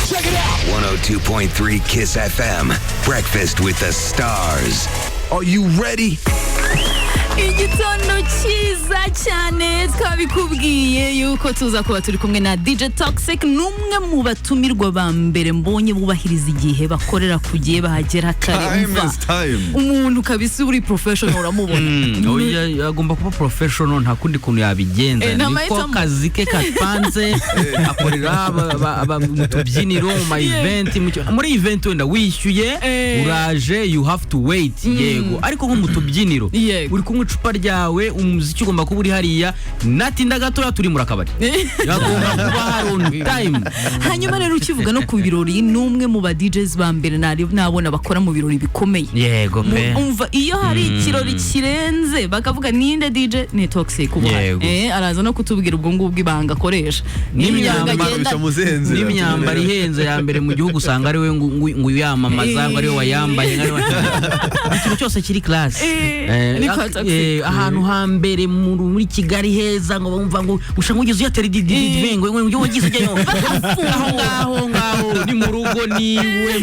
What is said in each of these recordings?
Check it out. 102.3 Kiss FM. Breakfast with the stars. Are you ready? Igitondo cyiza cyane twabikubwiye yuko tuza kuba turi kumwe na DJ Toxic, numwe mu batumirwa ba mbere mbonye bubahiriza igihe bakorera kugiye bahagera kare. Umuntu kabisa uri professional uramubona. Agomba kuba professional, nta kundi kuntu yabigenza. Niko kazi ke kapanze akorera mu tubyiniro mu event, muri event wenda wishyuye uraje, you have to wait. Yego, ariko nko mu tubyiniro uri kumwe icupa ryawe, umuziki ugomba kuba uri hariya, natinda gato turi muri akabari. Yagomba kuba hari on time. Hanyuma rero ukivuga no ku birori, numwe mu ba DJs ba mbere nabona bakora mu birori bikomeye. Yego pe. Umva iyo hari ikirori kirenze bakavuga ninde DJ ni Toxic ubu. Araza no kutubwira ubwo ngubwo ibanga akoresha. N'imyambaro ihenze ya mbere mu gihugu usanga ari we ngo yamamaza, ngo ari we wayambaye, ikintu cyose kiri class. Ahantu hambere muri Kigali heza ngo bumva ngo ushanga ugeze uyatera ididvengo ngo wagize ujyayo ngaho ni mu rugo niwe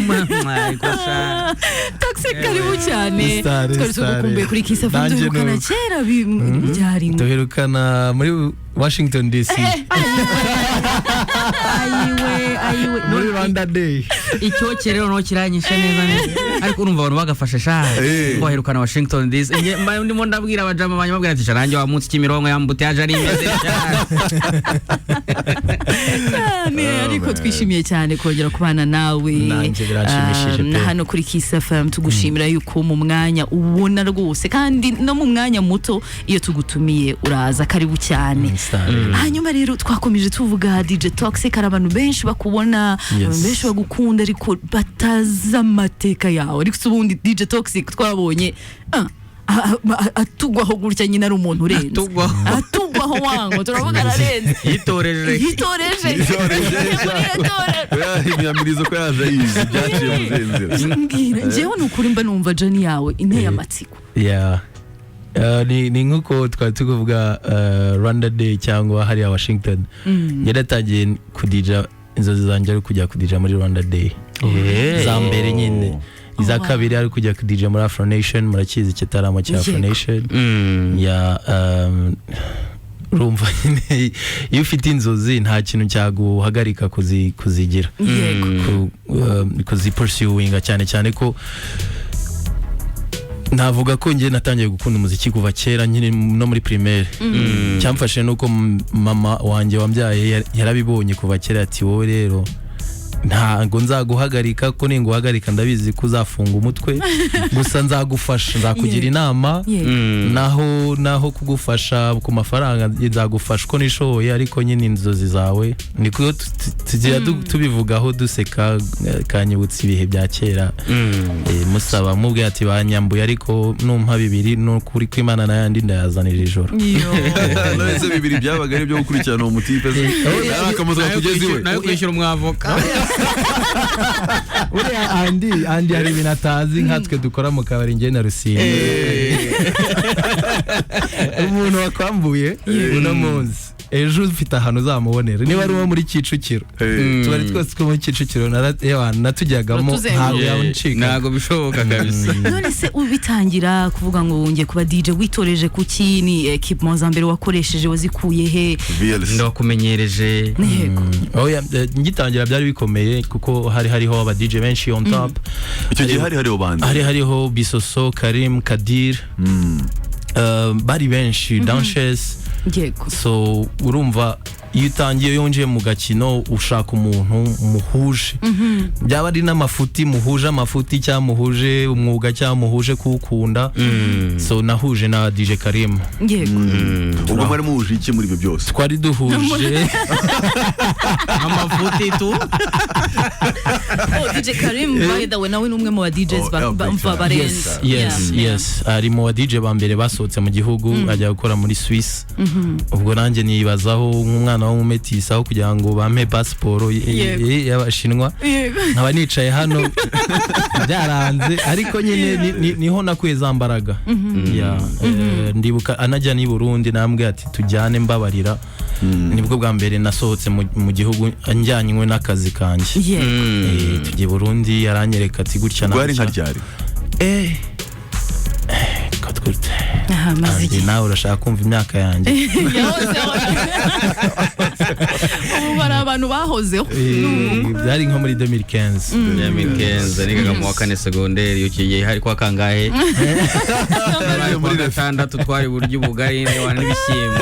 Toxic karibu cyane. Twari tugukumbuye kuri Kiss FM, duherukana kera byari duherukana muri Washington DC. Ayiwe muri Rwanda Day. Icyo rero no kiranyisha neza ariko urumva abantu bagafasha sha ngo herukana Washington DC. Ndimo ndabwira abajama banyamabwira ati sharange wa munsi Kimironko yambute aje ari imeze cyane. Ariko twishimiye cyane kongera kubana nawe. Nanjye birashimishije pe. Hano kuri Kiss FM tugushimira yuko mu mwanya ubona rwose, kandi no mu mwanya muto iyo tugutumiye uraza, karibu cyane. Hanyuma rero twakomeje tuvuga DJ Toxic, hari abantu benshi bakubona, benshi bagukunda ariko bataza amateka yawe. Ariko ubundi DJ Toxic twabonye atugwaho gutya nyine ari umuntu urenze. Atugwaho wango turavuga ararenze. Yitoreje. Imyamirizo ko yaje yizi byaciye mu zenzera. Njewe nukuri mba numva jani yawe inteye amatsiko. Ni nkuko twari tukuvuga Rwanda Day cyangwa hariya Washington. Yaratangiye kudija, inzozi zanjye ari kujya kudija muri Rwanda Day. Za mbere nyine. Iza kabiri ari kujya kudija muri Afro Nation, murakizi kitaramo cya Afro Nation. Rumva iyo ufite inzozi nta kintu cyaguhagarika kuzigira. Pursuing cyane ko navuga ko ngiye natangiye gukunda umuziki kuva kera nyine no muri primaire. Cyamfashe nuko mama wanjye wambyaye yarabibonye kuva kera ati wowe rero ntago nzaguhagarika, ko ninguhagarika ndabizi ko uzafunga umutwe, gusa nzagufasha, nzakugira inama, naho kugufasha ku mafaranga nzagufasha ko nishoboye, ariko nyine inzozi zawe niko tujya tubivugaho duseka, kanyibutsa ibihe bya kera. Musaba mubwe ati banyambuye, ariko numpa bibiri n'ukuri kw'Imana nayandi ndayazanira ijoro. None bibiri byabaga ari byo gukurikirana uwo mutipe se. Akamuza kugeza iwe nayo kwishyura umwavoka. Uriya Andi hari ibintu atazi, nkatwe dukora mu kabari njye na Rusine. Umuntu wakwambuye uno munsi ejo ufite ahantu uzamubonera, niba ari uwo muri Kicukiro. Tubari twose ko muri Kicukiro natujyagamo ntabwo yabuncika, ntabwo bishoboka kabisa. None se ubitangira kuvuga ngo wongeye kuba DJ, witoreje kuki? Ni equipment za mbere wakoresheje wazikuye he? Ndakumenyereje. Ngitangira byari bikomeye kuko hariho aba DJ benshi on top. Icyo gihe hariho bandi, hariho Bisoso, Karim, Kadir, bari benshi, Danshes. So urumva iyo utangiye yonje mu gakino ushaka umuntu muhuje, byaba ari n'amafuti muhuje, amafuti cyangwa muhuje umwuga cyangwa muhuje kuwukunda. So nahuje na DJ Karim. Ubwo mwari muhuje iki muri ibyo byose? Twari duhuje amafuti tu. DJ Karim by the way nawe numwe mu ba DJs bamva barenze. Yes, ari mu ba DJ ba mbere basohotse mu gihugu, ajya gukora muri Swiss. Ubwo nanjye nibazaho nk'umwana wo mu Metis aho kugira ngo bampe passport y'Abashinwa, nkaba nicaye hano byaranze, ariko nyine niho nakwezambaraga. Ndibuka anajya ni Burundi, nambwe ati tujyane mbabarira nibwo bwa mbere nasohotse mu gihugu njyanywe n'akazi kanjye tugiye Burundi yaranyereka ati gutya Gwari nka ryari katwite maziki nawe urashaka kumva imyaka yanjye ubu bari abantu bahozeho byari nko muri 2015 nigaga mu wa kane segonderi ukiye hari kwa kangahe muri gatandatu twari buryo ubugari n'ibishyimbo.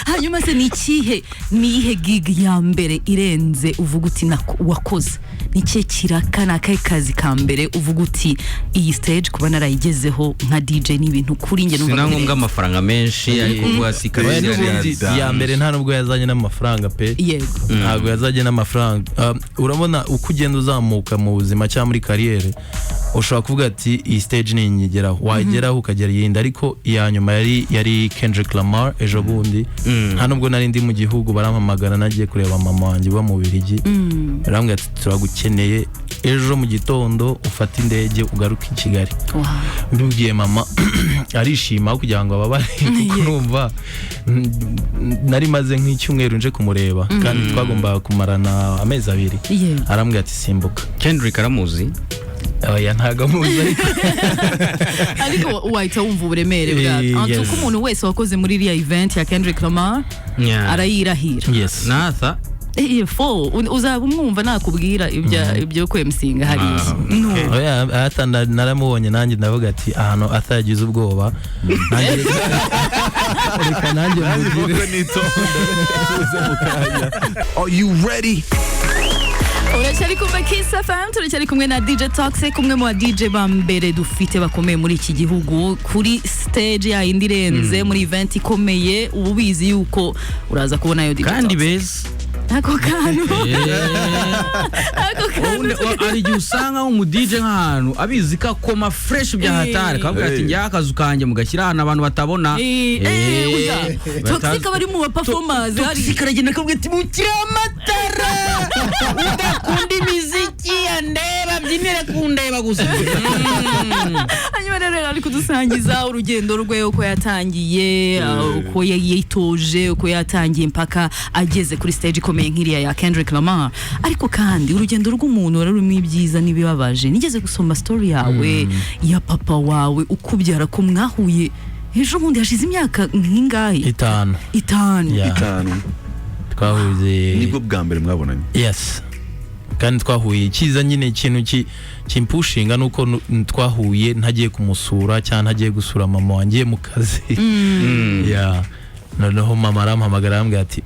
Hanyuma se nihe gig ya mbere irenze uvuga uti wakoze nikihe kiraka nakaye kazi ka mbere uvuga uti iyi stage kuba narayigezeho nka DJ n'ibintu kuri nge numva sinangombwa amafaranga menshi ariko kuhasikara ya mbere nta nubwo yazanye n'amafaranga pe ntago yazanye n'amafaranga urabona uko ugenda uzamuka mu buzima cyangwa muri kariyere ushobora kuvuga ati iyi stage ni inyigeraho wageraho ukagera yindi ariko iya nyuma yari Kendrick Lamar ejo bundi nta nubwo nari ndi mu gihugu barampamagara nagiye kureba mama wanjye wa mu Bubiligi barambwira ati turagukeneye ejo mu gitondo ufata indege ugaruka i Kigali. Mbibwiye mama arishima kugira ngo ababare kurumva nari maze nk'icyumweru nje kumureba kandi twagomba kumarana amezi 2 arambwira ati simbuka. Kendrick aramuzi oya ntago muzi ariko wahita wumva uburemere bwa antuko umuntu wese wakoze muri iriya event ya Kendrick Lamar arayirahira Natha uzaba umwumva nakubwira ibyo kwemusinga hariya oya atanda naramubonye nanjye ndavuga ati ahantu atagize ubwoba nanjye reka nanjye mugire nitonda mukanya. Are you ready? Uracyari kumva Kiss FM, turacyari kumwe na DJ Toxic, kumwe mu DJ bambere dufite bakomeye muri iki gihugu kuri stage ya indirenze muri event ikomeye ububizi yuko uraza kubona yo DJ kandi beza ako kantu ari usanga mu DJ nk'ahantu abizi ka koma fresh bya hatari kavuga ati njya akazu kanje mugashyira hano abantu batabona Toxic bari mu performance hari sikaragenda kavuga ati mukira amatara udakunda imiziki andeba byinire kundeba gusa. Hanyuma rero ari kudusangiza urugendo rwe uko yatangiye uko yitoje uko yatangiye mpaka ageze kuri stage ikomeye nk'iriya ya Kendrick Lamar. Ariko kandi urugendo rw'umuntu rurimo ibyiza n'ibibabaje. Nigeze gusoma story yawe ya papa wawe ukubyara ko mwahuye ejo bundi hashize imyaka nk'ingahe 5 twahuye nibwo bwa mbere mwabonanye. Yes kandi twahuye kiza nyine ikintu kimpushinga nuko twahuye ntagiye kumusura cyane ntagiye gusura mama wanjye mu kazi noneho mama arampamagara arambwira ati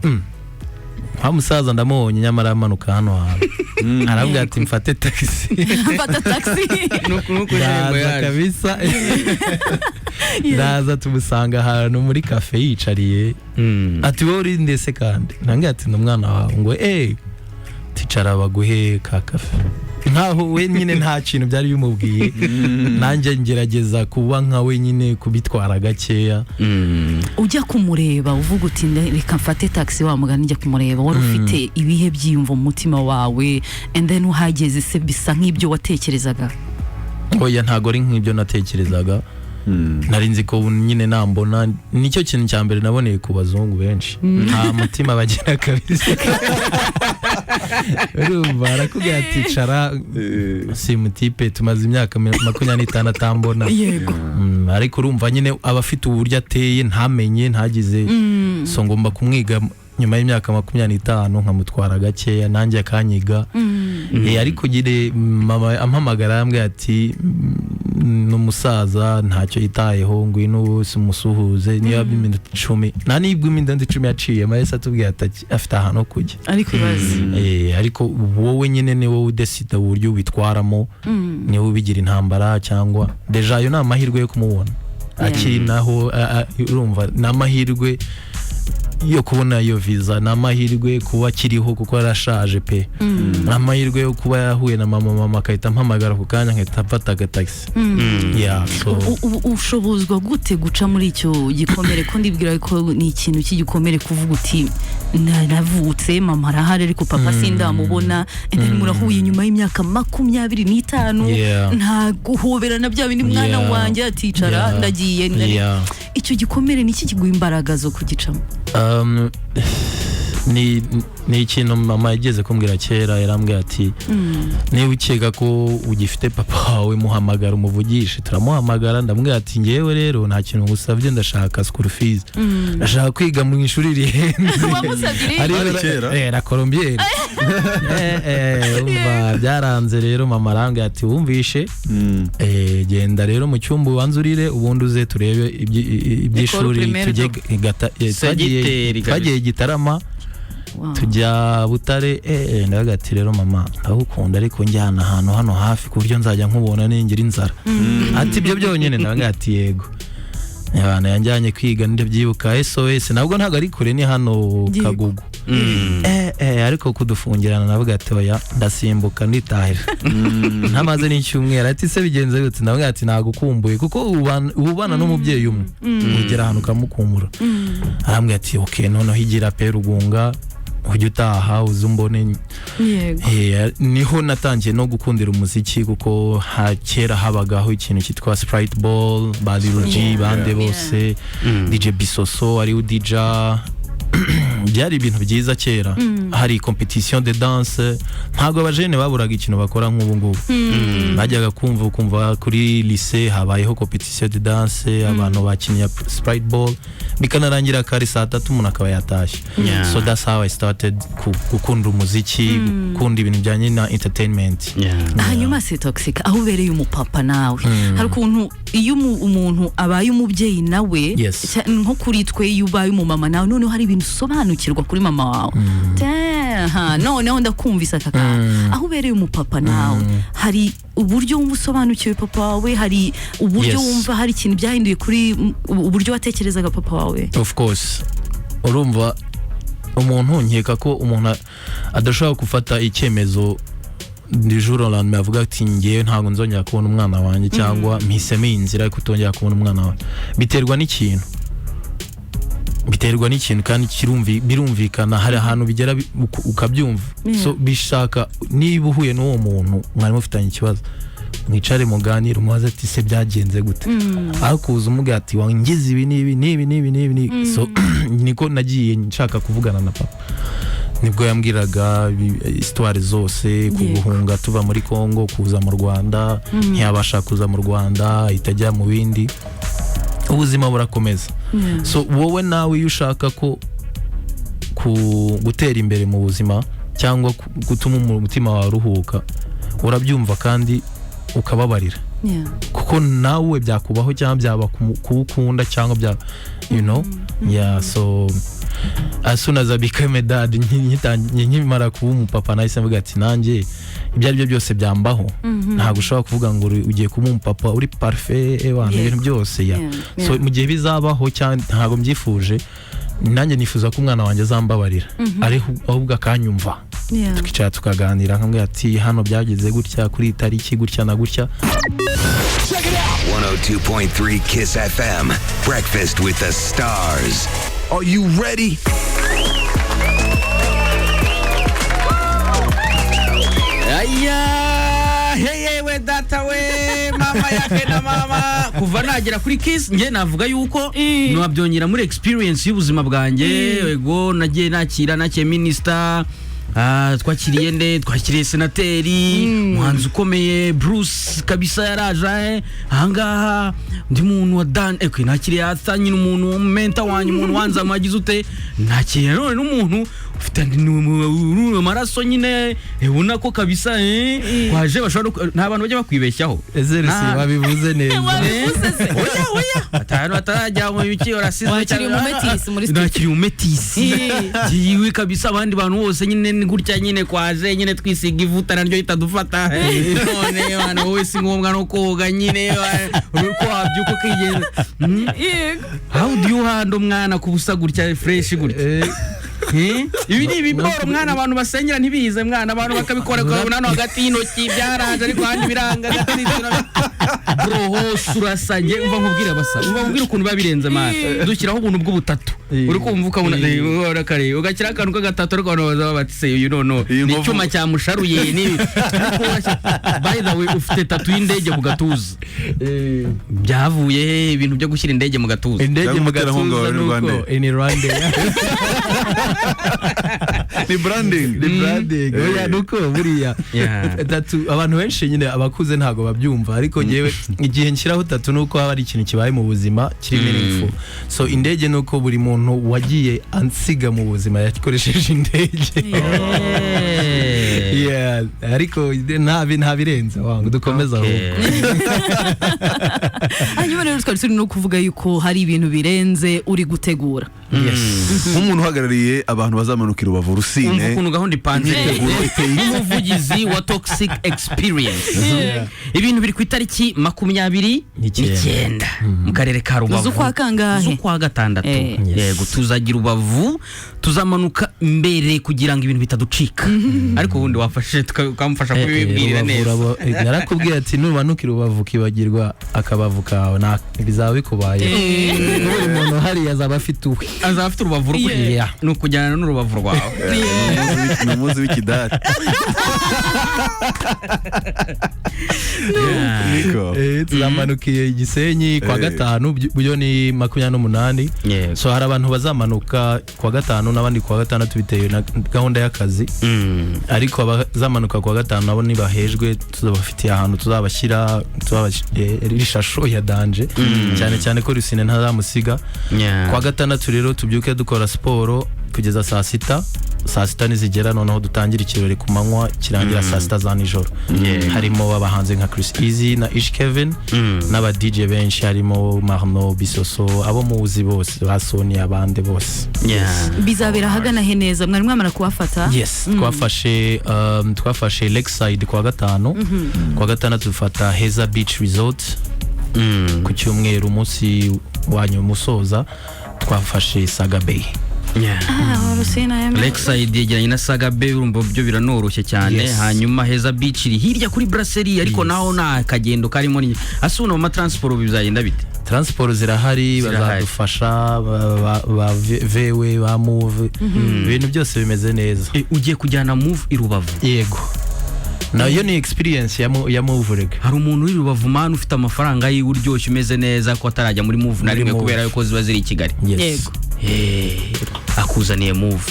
nta musaza ndamubonye nyamara amanuka hano hantu arambwira ati mfate taxi ndaza kabisa ndaza tumusanga ahantu muri cafe yicariye ati wowe uri ndetse kandi nambwira ati n'umwana wawe ngo ticara baguhe ka kafe nkaho we nyine nta kintu byari bimubwiye nanjye ngerageza kuba nka we nyine kubitwara gakeya. Ujya kumureba uvuga uti reka mfate taxi wa mugani njya kumureba wari ufite ibihe byiyumvo mu mutima wawe and then uhageze se bisa nk'ibyo watekerezaga? Oya ntago ari nk'ibyo natekerezaga nari nzi ko nyine nambona nicyo kintu cya mbere naboneye ku bazungu benshi nta mutima bagira kabisa. Urumva arakubwira ati cara si mutipe tumaze imyaka 25 atambona ariko urumva nyine abafite uburyo ateye ntamenye ntagize so ngomba kumwiga nyuma y'imyaka 25 nkamutwara gakeya nanjye akanyiga ariko gire mama ampamagara ambwira ati n'umusaza ntacyo yitayeho ngwino umusuhuze niyo b'iminota 10 nanibwo iminota 10 yaciye mahese atubwiye ati afite ahantu kujya ariko bazi ariko wowe nyine ni wowe udesida uburyo witwaramo ni wowe bigira intambara cyangwa deja yo namahirwe yo kumubona akiri naho urumva namahirwe yo kubona iyo visa namahirwe kuba kiriho kuko arashaje pe namahirwe yo kuba yahuye na mama akahita mpamagara ku kanya nkahita mfata taxi. Ushobozwa gute guca muri icyo gikomere ko ndibwira ko ni ikintu cy'igikomere kuvuga uti navutse mama arahari ariko papa sindamubona ende murahuye nyuma y'imyaka 25 nta guhoberana bya bindi mwana wanjye aticara ndagiye icyo gikomere niki kiguha imbaraga zo kugicamo? ni ikintu mama yageze kumbwira kera, yarambwira ati niba ukeka ko ugifite papa wawe muhamagara umuvugishe. Turamuhamagara, ndamubwira ati ngewe rero nta kintu ngusabye, ndashaka school fees, ndashaka kwiga mu ishuri rihenze. Wamusabye la Colombienne. Umva byaranze rero, mama arambwira ati wumvishe, genda rero mu cyumba ubanzurire, ubundi uze turebe iby'ishuri. Twagiye Gitarama, tujya Butare. Ndavuga ati rero mama ndagukunda, ariko njyana ahantu hano hafi ku buryo nzajya nkubona ningira inzara. Ati ibyo byonyine? Ndavuga ati yego. Abana yanjyanye kwiga, ndabyibuka SOS, nabwo ntago ari kure, ni hano Kagugu. Ariko kudufungirana navuga ati oya, ndasimbuka nditahira. Ntamaze n'icyumweru. Ati se bigenze gute? Ndavuga ati nagukumbuye, kuko ubana n'umubyeyi umwe ugera ahantu ukamukumbura. Arambwira ati okay, noneho higira pe Rugunga, ujya utaha uzumbone. Niho natangiye no gukundira umuziki, kuko kera habagaho ikintu cyitwa Sprite Ball, Badi Ruji, bande bose, DJ Bisoso ari udija. Byari ibintu byiza kera. Hari competition de danse, ntago abajene baburaga ikintu bakora nk'ubu ngubu. Bajyaga kumva kuri lycée habayeho competition de danse, abantu bakinnye Sprite Ball, bikanarangira kare saa 3 umuntu akaba yatashye. So that's how I started gukunda umuziki, gukunda ibintu bijyanye na entertainment. Hanyuma se Toxic, aho ubereye umupapa nawe, hari ukuntu iyo umuntu abaye umubyeyi nawe, nko kuri twe iyo ubaye umumama nawe, noneho hari ibintu usobanukirwa kuri mama wawe. Noneho ndakumvisa kaka, aho ubereye umupapa nawe, hari uburyo wumva usobanukiwe papa wawe, hari uburyo wumva hari ikintu byahinduye kuri uburyo watekerezaga papa wawe? Of course. Urumva umuntu, nkeka ko umuntu adashobora gufata icyemezo ndi jour lendemain avuga ati ngiye ntago nzongera kubona umwana wanjye, cyangwa mpisemo inzira yo kutongera kubona umwana wanjye. Biterwa n'ikintu kandi birumvikana, hari ahantu bigera ukabyumva. So bishaka niba uhuye n'uwo muntu mwari mufitanye ikibazo, mwicare muganire, umubaze ati se byagenze gute, aho kuza umubwira ati wangize ibi n'ibi. So niko nagiye nshaka kuvugana na papa. Nibwo yambwiraga histoire zose, kuguhunga tuva muri Kongo kuza mu Rwanda, ntiyabasha kuza mu Rwanda, itajya mu bindi, ubuzima burakomeza. So wowe nawe iyo ushaka ko gutera imbere mu buzima, cyangwa gutuma umutima wawe uruhuka, urabyumva kandi ukababarira. Kuko nawe byakubaho, cyangwa byaba kuwukunda, cyangwa bya so as soon as I became a dad, nkimara kuba umupapa, nahise mvuga ati nanjye ibyo ari byo byose byambaho. Ntabwo ushobora kuvuga ngo ugiye kuba umupapa uri parfait ibintu byose. So mu gihe bizabaho, cyane ntabwo mbyifuje, nanjye nifuza ko umwana wanjye azambabarira, ahubwo akanyumva, tukicara tukaganira, nkambwira ati hano byageze gutya, kuri tariki gutya na gutya. 102.3 Kiss FM. Breakfast with the Stars. Are you ready? Hey data we, mama yake na mama. Kuva nagera kuri Kiss, nge navuga yuko nwabyongera muri experience y'ubuzima bwanjye. Yego nagiye nakiriye minister, twakiriye senateri, muhanzi ukomeye Bruce kabisa yaraje ahangaha, ndi muntu wa Dan nakiriye atanye n'umuntu mentor wanyu, umuntu wanza magize ute, nakiriye none n'umuntu ufite amaraso nyine, ubona ko kabisa kwaje bashobora n'abantu bajya bakwibeshyaho. Ezerisi wabivuze neza. Oya atanu atarajya mu biki orasize cyane muri nakiri umetisi yiwe kabisa, abandi bantu bose nyine gutya nyine kwaje nyine twisiga ivuta naryo itadufata. None bana wowe si ngombwa no koga nyine uko wabyuko kigenda. How do you handle umwana kubusa gutya fresh gutya? Ibi ni ibiboro mwana, abantu basengera ntibize mwana, abantu bakabikora ko hano hagati y'intoki byaranje, ariko handi biranga bro hose urasanye umva nkubwira abasa umva nkubwira ukuntu babirenze man dushyiraho ubuntu bw'ubutatu uri kumva ukabona urakare ugakira akantu k'agatatu ariko abantu baza bati say you don't know ni cyuma cyamusharuye ni by the way ufite tatu y'indege mu gatuza byavuye ibintu byo gushyira indege mu gatuza indege mu gatuza nuko in Rwanda ni branding oya nuko buriya tatu abantu benshi nyine abakuze ntago babyumva ariko ngewe igihe nshyiraho tatu nuko haba ari ikintu kibaye mu buzima kiri meaningful so indege nuko buri muntu wagiye ansiga mu buzima yakoresheje indege yeah ariko nta birenze wangu dukomeza aho hanyuma rero twari turi no kuvuga yuko hari ibintu birenze uri gutegura nk'umuntu uhagarariye abantu bazamanukira Rubavu Rusine ukuntu gahunda ipanze n'umuvugizi wa Toxic Experience ibintu biri ku itariki 29 mu karere ka Rubavu z'ukwa kangahe z'ukwa gatandatu yego tuzagira Rubavu tuzamanuka mbere kugira ngo ibintu bitaducika ariko ubundi wafashe tukamufasha kubibwira neza narakubwiye ati nubanukira Rubavu kibagirwa akabavu kawe bizaba bikubaye buri muntu hari yazaba afite urubavu rwe no kujyana n'urubavu rwawe n'umuzi w'ikidari tuzamanukiye Gisenyi kwa gatanu byo ni 28 so hari abantu bazamanuka kwa gatanu n'abandi kwa gatandatu bitewe na gahunda y'akazi ariko abazamanuka kwa gatanu nabo nibahejwe tuzabafitiye ahantu tuzabashyira rishasho ya danje cyane ko Rusine ntazamusiga kwa gatandatu rero tubyuke dukora siporo kugeza saa sita nizigera noneho dutangira ikirori ku manywa kirangira saa sita za nijoro harimo abahanzi nka Chris Easy na Ish Kevin n'aba DJ benshi harimo Marno Bisoso abo muzi bose ba Sony abande bose bizabera hagana he neza mwari mwamara kuwafata yes twafashe Lakeside kwa gatanu kwa gatandatu dufata Heza Beach Resort ku cyumweru umunsi wanyu musoza twafashe Saga Bay Lakeside yegeranye na Saga Bay urumva byo biranoroshye cyane hanyuma Heza Beach iri hirya kuri Brasserie ariko naho nta kagendo karimo asuna mu transport bizagenda bite transport zirahari bazadufasha ba vewe ba move ibintu byose bimeze neza ugiye kujyana move i Rubavu yego nayo ni experience ya move rega hari umuntu uri Rubavu man ufite amafaranga y'uryoshye umeze neza ko atarajya muri move na rimwe kubera yuko ziba ziri i Kigali yego akuzaniye move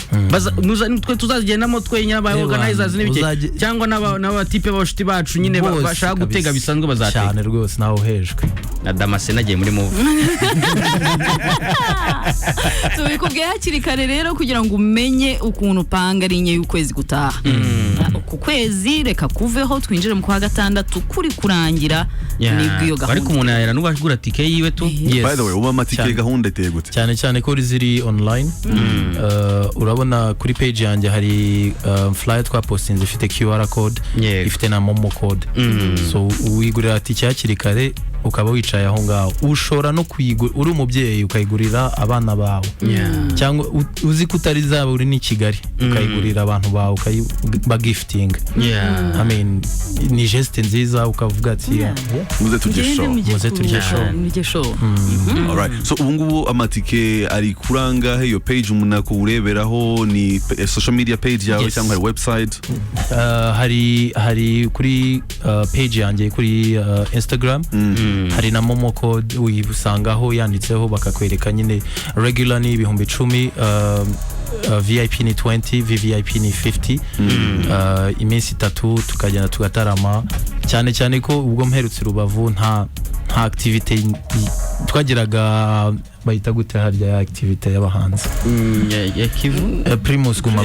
twe tuzazigendamo twenyine aba organizers n'ibiki cyangwa n'abatipe b'abashuti bacu nyine bashaka gutega bisanzwe bazatega cyane rwose naho hejwe na Damascene agiye muri move tubikubwiye hakiri kare rero kugira ngo umenye ukuntu upanga ari inye y'ukwezi gutaha ku kwezi reka kuveho twinjire mu kwa gatandatu kuri kurangira nibwo iyo gahunda ariko umuntu yara n'ubagura tike yiwe tu by the way uba amatike gahunda itegutse cyane ko ziri online urabona kuri page yanjye hari flyer twa postinze ifite QR code ifite na Momo code so wigurira tike hakiri kare ukaba wicaye aho ngaho ushora no kuyigura uri umubyeyi ukayigurira abana bawe cyangwa uzi ko utari zaba uri ni Kigali ukayigurira abantu bawe ukayibagifting I mean ni geste nziza ukavuga ati muze turye show alright so ubungubu amatike ari kuranga iyo page umuntu akureberaho ni social media page yawe cyangwa website hari kuri page yanjye kuri Instagram hari na Momo code uyisangaho yanditseho bakakwereka nyine regular ni 10,000 VIP ni 20 VVIP ni 50 iminsi 3 tukagenda tugatarama cyane ko ubwo mperutse Rubavu nta activity twagiraga bayita gute harya ya activity y'abahanzi ya Kivu Primus Guma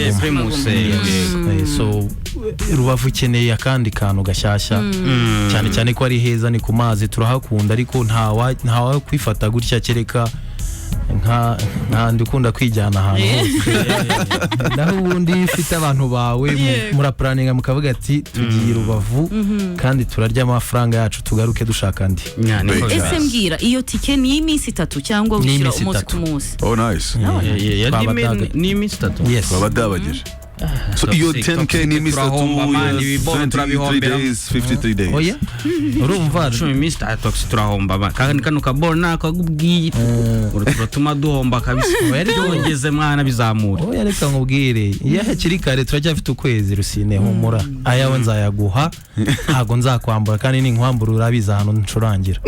so Rubavu ikeneye akandi kantu gashyashya cyane ko ari heza ni ku mazi turahakunda ariko ntawa kwifata gutya kereka nka ndikunda kwijyana ahantu hose naho ubundi ufite abantu bawe murapuraninga mukavuga ati tugiye Rubavu kandi turarya amafaranga yacu tugaruke dushaka andi ese mbwira iyo tike ni iminsi 3 cyangwa wishyura umunsi ku munsi oh nice ni iminsi 3 yes babadabageje So iyo 10k ni Mr. 23 days 53 days. Oya urumva 10 minsi toxic turahomba kandi kano kabona akagubwiye uratuma duhomba kabisa yari yongeze mwana bizamura oya reka nkubwire iyo hakiri kare turacyafite ukwezi Rusine humura ayawe nzayaguha ntago nzakwambura kandi ninkwambura urabiza hano ncurangira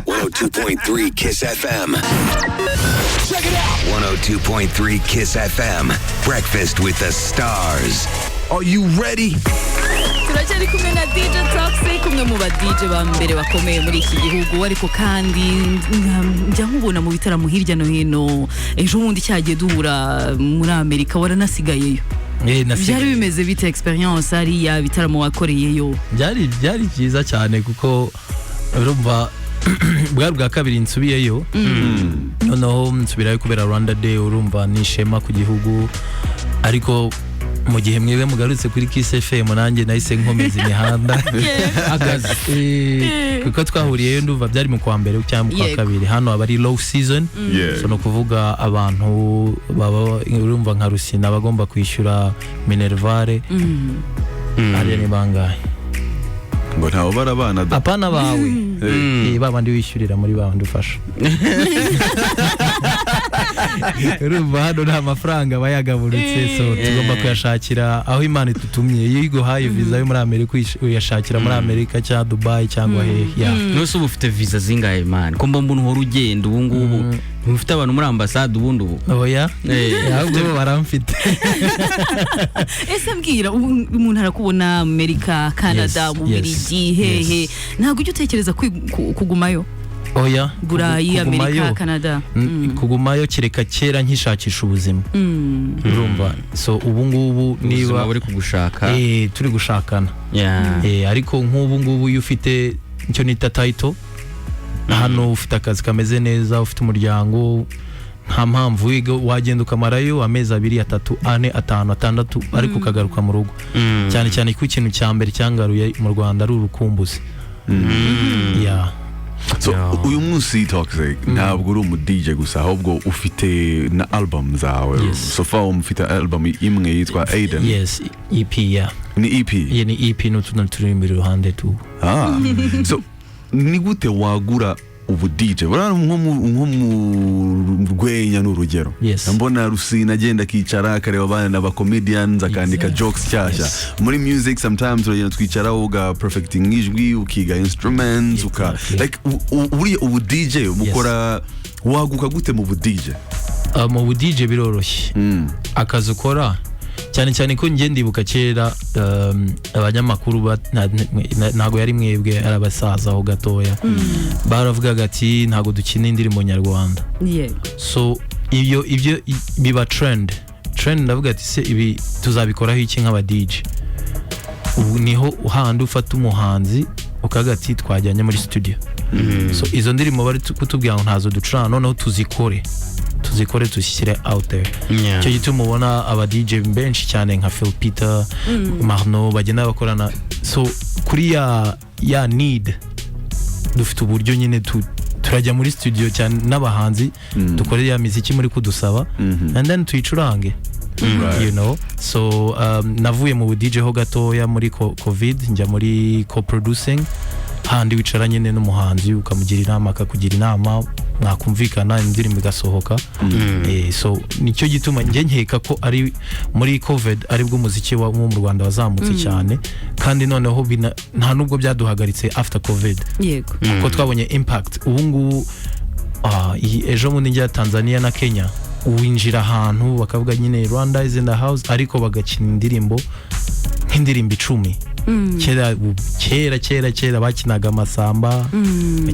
102.3 Kiss FM. Check it out. 102.3 Kiss FM. Breakfast with the Stars. Are you ready? turacyari kumwe na DJ Toxic kumwe mu ba DJ ba mbere bakomeye muri iki gihugu ariko kandi njya nkubona mu bitaramo hirya no hino ejo bundi cyagiye duhura muri Amerika waranasigayeyo byari bimeze bite experience ari ya bitaramo wakoreyeyo byari byiza cyane kuko urumva bwa kabiri nsubiyeyo noneho nsubirayo kubera Rwanda Day urumva nishema ku gihugu ariko mu gihe mwewe mugarutse kuri Kiss FM nanjye nahise nkomeza imihanda agaze kuko twahuriyeyo ndumva byari mu kwa mbere cyangwa mu kwa kabiri hano abari low season so no kuvuga abantu baba urumva nka Rusina bagomba kwishyura Minervare ari ni bangahe ngo ntaho barabana apana bawe babandi wishyurira muri babandi ufasha urumva hano nta mafaranga bayagaburutse so tugomba kuyashakira aho Imana itutumye iyo iguhaye visa yo muri Amerika uyashakira muri Amerika cyangwa Dubai cyangwa nose ubu ufite visa zingahe man ko mbona uhora ugenda ubu ngubu ufite abantu muri ambassade ubundi ubu oya ahubwo baramfite ese mbwira umuntu arakubona Amerika Canada mu Bubiligi hehe ntabwo ujya utekereza kugumayo oya Burayi Amerika Canada kugumayo kereka kera nkishakisha ubuzima urumva so ubu ngubu niba uri kugushaka turi gushakana ariko nk'ubu ngubu iyo ufite icyo nita title hano ufite akazi kameze neza ufite umuryango nta mpamvu wagenda ukamarayo amezi 2 3 4 5 6 ariko ukagaruka mu rugo cyane cyane ku ikintu cya mbere cyangaruye mu Rwanda ari urukumbuzi so uyu munsi Toxic ntabwo uri DJ gusa ahubwo ufite na album zawe so far umufite album imwe yitwa Aiden EP ni EP ni EP turi imbere ruhande tu so ni gute wagura ubu DJ nko mu rwenya n'urugero mbona Rusina agenda akicara akareba abana n'aba comedians akandika jokes cyashya muri music sometimes uragenda twicara uga perfecting ijwi ukiga instruments like ubu DJ bukora waguka gute mu bu DJ mu DJ biroroshye akazi ukora cyane cyane ko ngiye ndibuka kera abanyamakuru ntago yari mwebwe arabasaza ho gatoya baravugaga ati ntago dukina indirimbo nyarwanda so ibyo biba trend ndavuga ati se ibi tuzabikoraho iki nk'aba DJ ubu niho uhandi ufata umuhanzi ukaga ati twajyanye muri studio so izo ndirimbo bari kutubwira ngo ntazo ducurana noneho tuzikore tushyire out there cyo gituma ubona aba DJ benshi cyane nka Phil Peter Marno bagenda bakorana so kuri ya need dufite uburyo nyine turajya muri studio cyane n'abahanzi dukorera ya muziki muri kudusaba and then tuyicurange you know so navuye mu DJ ho gatoya muri covid njya muri co-producing handi wicara nyine n'umuhanzi ukamugira inama akakugira inama mwakumvikana indirimbo igasohoka so nicyo gituma nge nkeka ko ari muri covid aribwo umuziki wa mu Rwanda wazamutse cyane kandi noneho nta nubwo byaduhagaritse after covid kuko twabonye impact ubu ngubu ejo bundi njya Tanzania na Kenya uwinjira ahantu bakavuga nyine Rwanda is in the house ariko bagakina indirimbo nk'indirimbo 10 kera bakinaga amasamba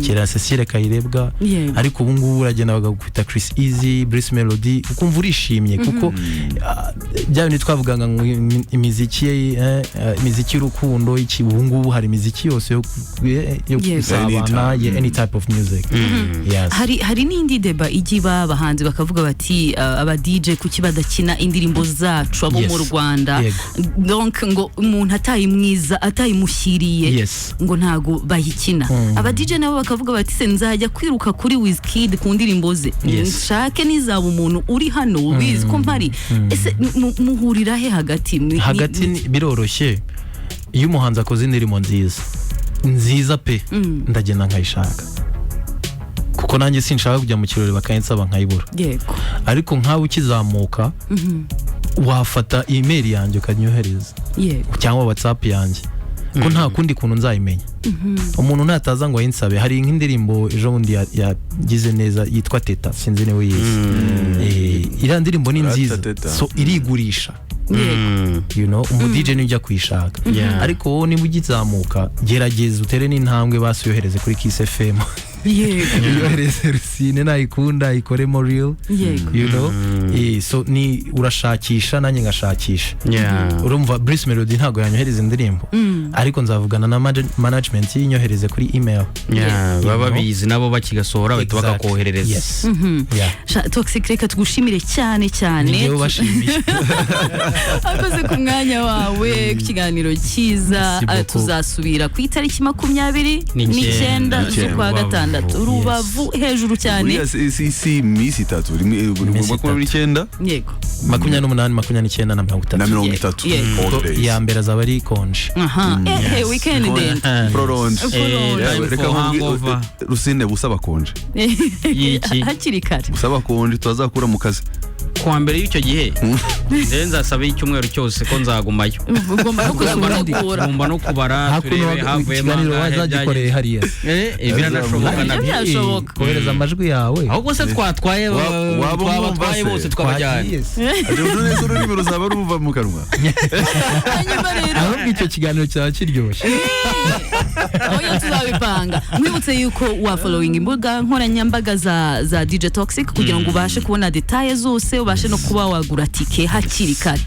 kera Cecile Kayirebwa ariko ubu ngubu uragenda bagakubita Chris Easy Bruce Melody ukumva urishimye kuko bya bintu twavuganga ngo imiziki y'urukundo iki ubu ngubu hari imiziki yose yo gusabana any type of music hari n'indi deba igiba abahanzi bakavuga bati aba DJ kuki badakina indirimbo zacu abo mu Rwanda donc ngo umuntu atayi mwiza aza atayimushyiriye Yes. ngo ntago bayikina aba DJ nabo bakavuga bati se nzajya kwiruka kuri Wizkid ku ndirimbo ze nshake nizaba umuntu uri hano ubizi ko mpari ese muhurira he hagati biroroshye iyo umuhanzi akoze indirimbo nziza pe ndagenda nkayishaka kuko nanjye sinshaka kujya mu kirori bakayinsaba nkayibura yego ariko nkawe ukizamuka wafata email yanjye ukanyohereza yego cyangwa WhatsApp yanjye ko nta kundi kuntu nzayimenya umuntu nataza ngo ayinsabe hari nk'indirimbo ejo bundi yagize neza yitwa Teta sinzi niwe yize iriya ndirimbo ni nziza so irigurisha you know DJ nijya kwishaka ariko wowe niba ugizamuka gerageza utere n'intambwe basuyohereze kuri Kiss FM yohereze Rusine nayikunda ikoremo real you know so ni urashakisha nanjye ngashakisha urumva Bruce Melody ntago yanyohereza indirimbo ariko nzavugana na management y'inyohereze kuri email baba bizi nabo bakigasohora bahita bakakoherereza Toxic reka tugushimire cyane niyo bashimisha akoze ku mwanya wawe ku kiganiro cyiza tuzasubira ku itariki 29 z'ukwa gatandatu Rubavu hejuru cyane si misi 3 29 yego 28 29 na 30 ya mbere azaba ari konje weekend then prolonge Rusine busaba konje hakiri kare busaba konje twazakura mu kazi kwa mbere y'icyo gihe nzasaba icyumweru cyose ko nzagumayo ngomba no kubara turebe havuyemo wazagikoreye hariya biranashoboka nabyo kohereza amajwi yawe ahubwo se twatwaye bose twabajyanye none zo nimero zaba ruva mu kanwa ahubwo icyo kiganiro cyaba kiryoshye oya tuzabipanga mwibutse yuko wa following imbuga nkoranyambaga za DJ Toxic kugira ngo ubashe kubona details zose ubashe no kuba wagura tike hakiri kare